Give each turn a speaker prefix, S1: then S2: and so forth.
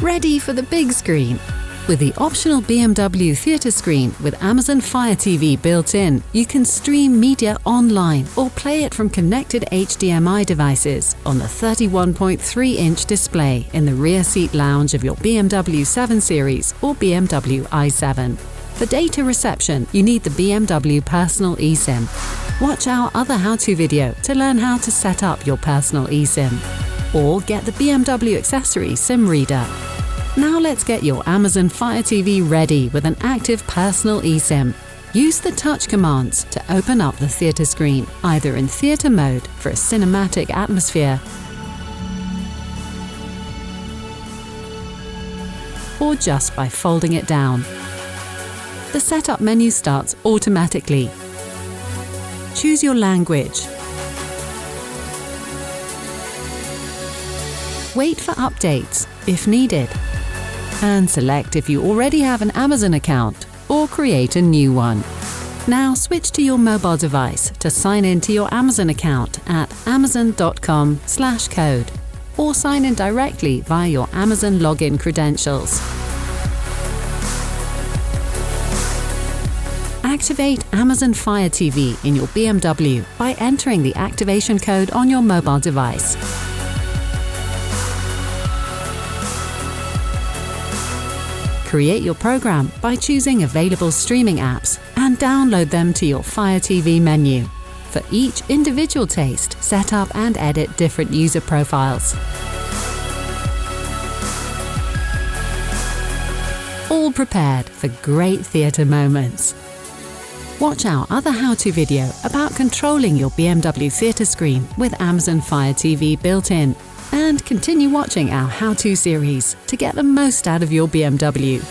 S1: Ready for the big screen? With the optional BMW Theatre Screen with Amazon Fire TV built in, you can stream media online or play it from connected HDMI devices on the 31.3-inch display in the rear seat lounge of your BMW 7 Series or BMW i7. For data reception, you need the BMW Personal eSIM. Watch our other how-to video to learn how to set up your personal eSIM. Or get the BMW accessory SIM reader. Now let's get your Amazon Fire TV ready with an active personal eSIM. Use the touch commands to open up the theatre screen, either in theatre mode for a cinematic atmosphere, or just by folding it down. The setup menu starts automatically. Choose your language. Wait for updates if needed. And select if you already have an Amazon account or create a new one. Now switch to your mobile device to sign in to your Amazon account at amazon.com/code or sign in directly via your Amazon login credentials. Activate Amazon Fire TV in your BMW by entering the activation code on your mobile device. Create your program by choosing available streaming apps and download them to your Fire TV menu. For each individual taste, set up and edit different user profiles. All prepared for great theatre moments. Watch our other how-to video about controlling your BMW Theatre Screen with Amazon Fire TV built in. And continue watching our how-to series to get the most out of your BMW.